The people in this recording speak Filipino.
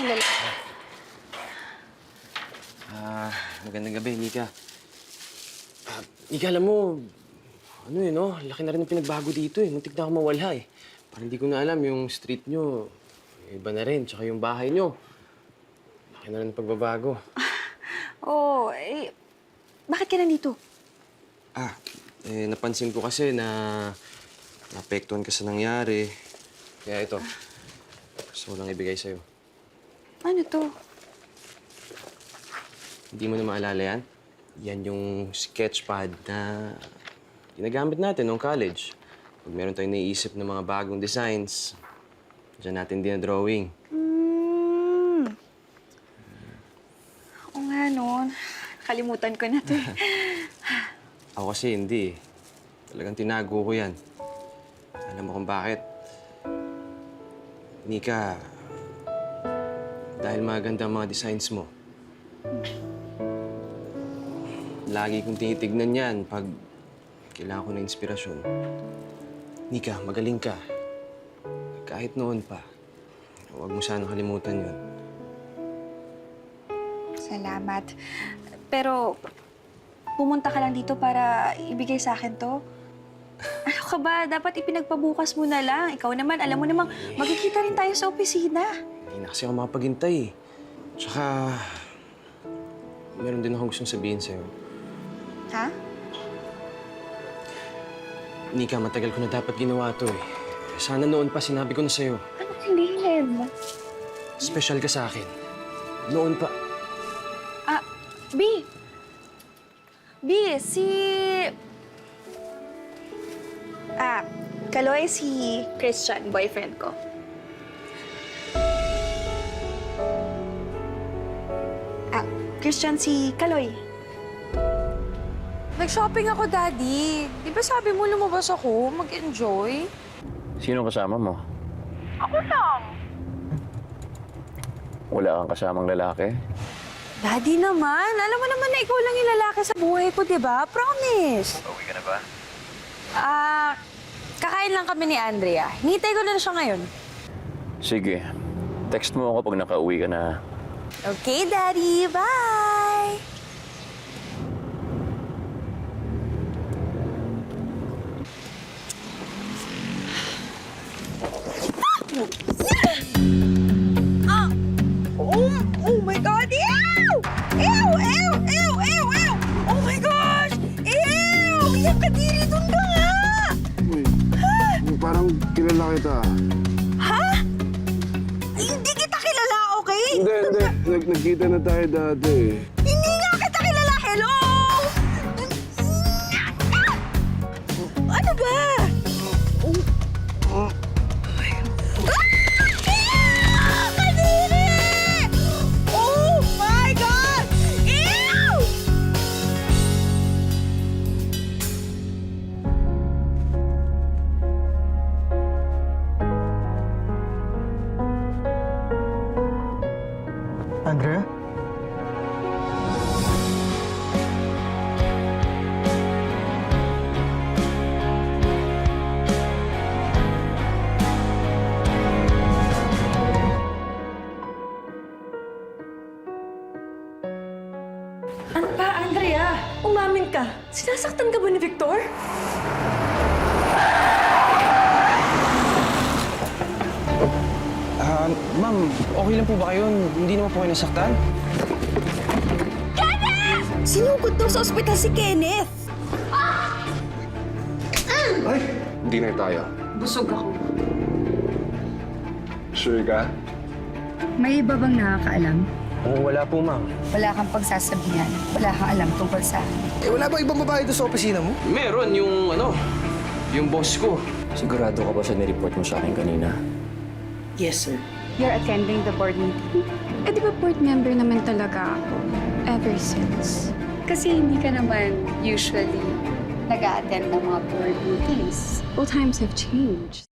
sandali. Magandang gabi, Nika. Nika, alam mo, ano yun, no? Laki na rin ang pinagbago dito, eh. Muntik na ako mawala, eh. Parang hindi ko na alam, yung street nyo, iba na rin. Tsaka yung bahay nyo, laki na rin ang pagbabago. Bakit ka nandito? Napansin ko kasi na naapektuhan ka sa nangyari. Kaya ito, gusto ko lang ibigay sa'yo. Ano to? Hindi mo na maalala yan? Yan yung sketchpad na ginagamit natin noong college. Pag meron tayong naiisip ng mga bagong designs, diyan natin dinadrawing. Oo nga, no. Kalimutan ko na to. Ako kasi hindi. Talagang tinago ko yan. Alam mo kung bakit? Nika, dahil maganda ang mga designs mo, lagi kong tinitignan yan pag kailangan ko ng inspirasyon. Nika, magaling ka. Kahit noon pa, huwag mo sana kalimutan yun. Salamat. Pero, pumunta ka lang dito para ibigay sa akin to? Ano ka ba? Dapat ipinagpabukas mo na lang. Ikaw naman, alam mo namang magkikita rin tayo sa opisina. Hindi na kasi ako makapaghintay eh. Tsaka, meron din akong gustong sabihin sa'yo. Ha? Nika, matagal ko na dapat ginawa to eh. Sana noon pa sinabi ko na sa'yo. Ano sabihin? Special ka sa akin. Noon pa. B! Kaloy, si Christian, boyfriend ko. Christian, si Kaloy. Nag-shopping ako, Daddy. Di ba sabi mo lumabas ako, mag-enjoy? Sino kasama mo? Ako lang. Wala kang kasamang lalaki? Daddy naman, alam mo naman na ikaw lang yung lalaki sa buhay ko, di ba? Promise. Uwi ka na ba? Kakain lang kami ni Andrea. Hinihintay ko na siya ngayon. Sige. Text mo ako pag nakauwi ka na. Okay, Daddy. Bye! Oh my God! Ew! Ew! Ew! Ew! Ew! Ew! Oh my gosh! Ew! Yung kadiri dun ka nga! Uy, parang kilala kita. Ha? Hindi kita kilala, okay? Hindi. Nagkita na tayo dati. Hindi nga kita kilala! Hello! Ano ba? Ah! Ew! Kadiri! Oh my God! Ew! Andrea? Ano ba, Andrea? Umamin ka. Sinasaktan ka ba ni Victor? Ma'am, okay lang po ba kayo? Hindi naman po kayo nasaktan? Sinugod daw sa ospital si Kenneth. Ay, hindi na tayo. Busog ako. Sure ka? May iba bang nakakaalam? Oo, wala po, ma'am. Wala kang pagsasabihan. Wala kang alam tungkol sa akin. Wala ba ibang babae doon sa opisina mo? Meron yung boss ko. Sigurado ka ba sa nireport mo sa akin kanina? Yes, sir. You're attending the board meeting? Eh, di ba board member naman talaga ako? Ever since. Kasi hindi ka naman usually nag-a-attend ng mga board meetings. Well, times have changed.